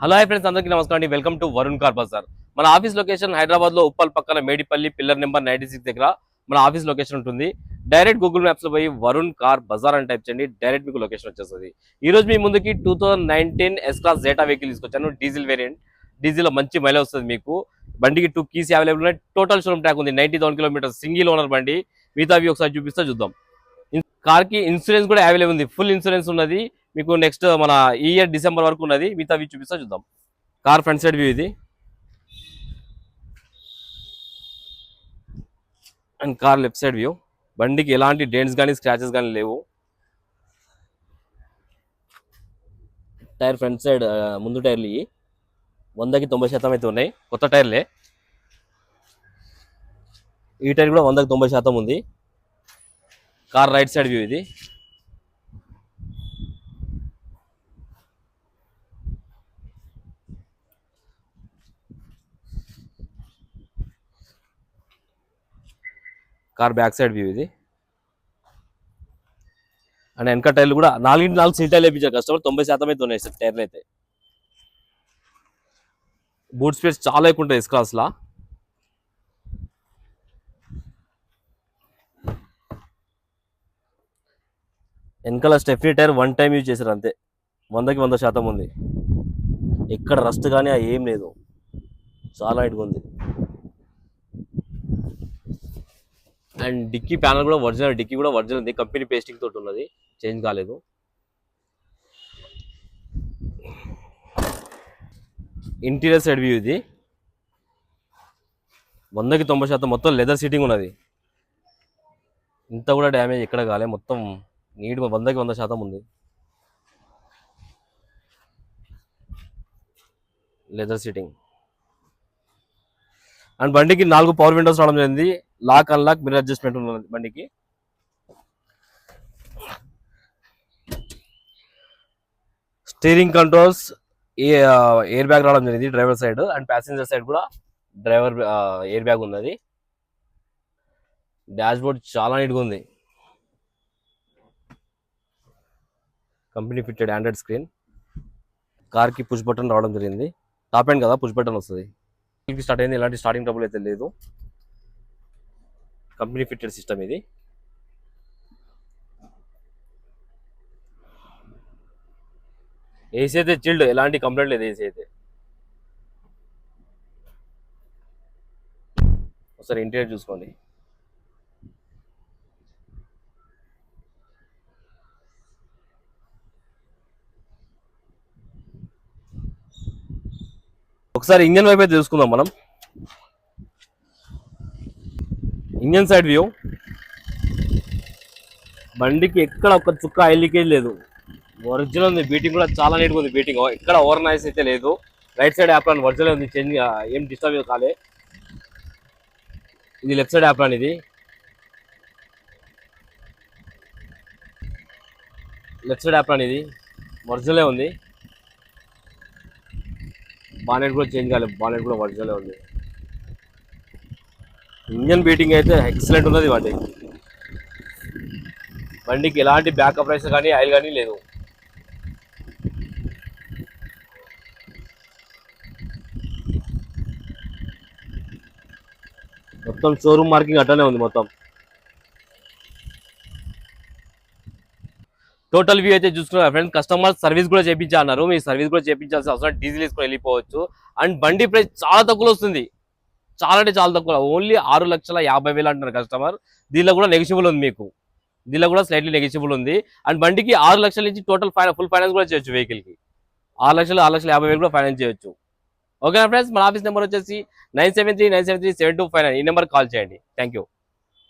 Hello hi friends, అందరికీ నమస్కారం అండి. Welcome to Varun car Bazaar. మన ఆఫీస్ లొకేషన్ హైదరాబాద్ లో ఉప్పల్ పక్కన మేడిపల్లి పిల్లర్ నెంబర్ 96 దగ్గర మన ఆఫీస్ లొకేషన్ ఉంటుంది. డైరెక్ట్ గూగుల్ మ్యాప్స్ లో పోయి వరుణ్ కార్ బజార్ అని టైప్ చేయండి, డైరెక్ట్ మీకు లొకేషన్ వచ్చేస్తుంది. ఈ రోజు మీ ముందుకి 2019 ఎస్ క్లాస్ జెటా వెహికల్ తీసుకొచ్చాను. డీజిల్ వేరియంట్, డీజిల్ లో మంచి మైలేజ్ వస్తుంది మీకు. బండికి 2 కీస్ అవైలబుల్ ఉన్నాయి. టోటల్ షోరూమ్ ట్రాక్ ఉంది, 90,000 కిలోమీటర్స్. సింగిల్ ఓనర్ బండి. మిగతావి ఒకసారి చూపిస్తా, చూద్దాం. కార్ కి ఇన్సూరెన్స్ కూడా అవైలబుల్ ఉంది, ఫుల్ ఇన్సూరెన్స్ ఉన్నది మీకు. నెక్స్ట్ మన ఈ ఇయర్ డిసెంబర్ వరకు ఉన్నది. మిగతావి చూపిస్తా, చూద్దాం. కార్ ఫ్రంట్ సైడ్ వ్యూ ఇది, and car left side view. బండికి ఎలాంటి డెంట్స్ కానీ స్క్రాచెస్ కానీ లేవు. టైర్ ఫ్రంట్ సైడ్ ముందు టైర్లు ఇవి 100కి 90% అయితే ఉన్నాయి, కొత్త టైర్లే. ఈ టైర్ కూడా 100కి 90% ఉంది. కార్ రైట్ సైడ్ వ్యూ ఇది. కార్ బ్యాక్ సైడ్ వ్యూ ఇది. అండ్ వెనక టైర్లు కూడా 4x4 సీట్ టైర్లు వేయించారు కస్టమర్. 90% అయితే ఉన్నాయి టైర్లు అయితే. బూట్ స్పేస్ చాలా ఎక్కువ ఉంటుంది ఎస్ క్లాస్ లా. వెనకాల స్టెఫ్నీ టైర్ 1 టైం యూజ్ చేశారు అంతే. 100కి 100% ఉంది. ఎక్కడ రస్ట్ కానీ ఏం లేదు, చాలా నీట్గా ఉంది. అండ్ డిక్కీ ప్యానల్ కూడా ఒరిజినల్, డిక్కీ కూడా ఒరిజినల్ ఉంది, కంపెనీ పేస్టింగ్ తోటి ఉన్నది, చేంజ్ కాలేదు. ఇంటీరియర్ సైడ్ వ్యూ ఇది. 100కి 90% మొత్తం లెదర్ సీటింగ్ ఉన్నది. ఇంత కూడా డ్యామేజ్ ఎక్కడ కాలే, మొత్తం నీట్గా 100కి 100% ఉంది. Leather seating. అండ్ బండికి 4 పవర్ విండోస్ రావడం జరిగింది. లాక్ అన్లాక్ మిర్రర్ అడ్జస్ట్మెంట్ ఉన్నది బండికి. స్టీరింగ్ కంట్రోల్స్, ఎయిర్ బ్యాగ్ రావడం జరిగింది driver side. And passenger side కూడా డ్రైవర్ ఎయిర్ బ్యాగ్ ఉన్నది. డాష్ బోర్డ్ చాలా నీట్గా ఉంది. Company fitted Android screen. కార్కి పుష్ బటన్ రావడం జరిగింది. టాప్ ఎండ్ కదా, పుష్ బటన్ వస్తుంది. స్టార్ట్ అయింది, ఎలాంటి స్టార్టింగ్ ట్రబుల్ అయితే లేదు. కంపెనీ ఫిట్టెడ్ సిస్టమ్ ఇది. ఏసీ అయితే చిల్డ్, ఎలాంటి కంప్లైంట్ లేదు ఏసీ అయితే. ఒకసారి ఇంటీరియర్ చూసుకోండి. ఒకసారి ఇంజన్ వైపు అయితే చూసుకుందాం మనం. Engine side view. బండికి ఎక్కడ ఒక చుక్క ఆయిల్ లీకేజ్ లేదు, ఒరిజినల్ ఉంది. బీటింగ్ కూడా చాలా నీట్గా ఉంది. బీటింగ్ ఎక్కడ ఓవర్ నాయిస్ అయితే లేదు. రైట్ సైడ్ యాప్లాన్ ఒరిజినల్ ఉంది, చేంజ్ ఏం డిస్టర్బ్ కాలే. ఇది లెఫ్ట్ సైడ్ యాప్లాన్ ఇది. లెఫ్ట్ సైడ్ యాప్లాన్ ఇది ఒరిజినలే ఉంది. బానెట్ కూడా చేంజ్ కాలేదు, బానెట్ కూడా ఒరిజినలే ఉంది. ఇంజన్ బీటింగ్ అయితే ఎక్సలెంట్ ఉన్నది వాటి. బండికి ఎలాంటి బ్యాక్ ప్రెషర్ కానీ ఆయిల్ కానీ లేదు. మొత్తం షోరూమ్ మార్కింగ్ అట్లనే ఉంది మొత్తం. టోటల్ వ్యూ అయితే చూసుకున్నారు ఫ్రెండ్స్. కస్టమర్ సర్వీస్ కూడా చేయించాలన్నారు, మీ సర్వీస్ కూడా చేయించాల్సిన అవసరం, డీజిల్ తీసుకొని వెళ్ళిపోవచ్చు. అండ్ బండి ప్రైస్ చాలా తక్కువలో వస్తుంది, చాలా అంటే చాలా తక్కువ. ఓన్లీ 6,50,000 అంటున్నారు కస్టమర్. దీనిలో కూడా నెగిషియబుల్ ఉంది మీకు, దీనిలో కూడా స్లైట్లీ నెగిషియబుల్ ఉంది. అండ్ బండికి 6 లక్షల నుంచి టోటల్ ఫుల్ ఫైనాన్స్ కూడా చేయొచ్చు. వెహికల్కి 6,50,000 కూడా ఫైనాన్స్ చేయొచ్చు. ఓకేనా ఫ్రెండ్స్, మన ఆఫీస్ నెంబర్ వచ్చేసి 9739737259. ఈ నెంబర్ కాల్ చేయండి. Thank you.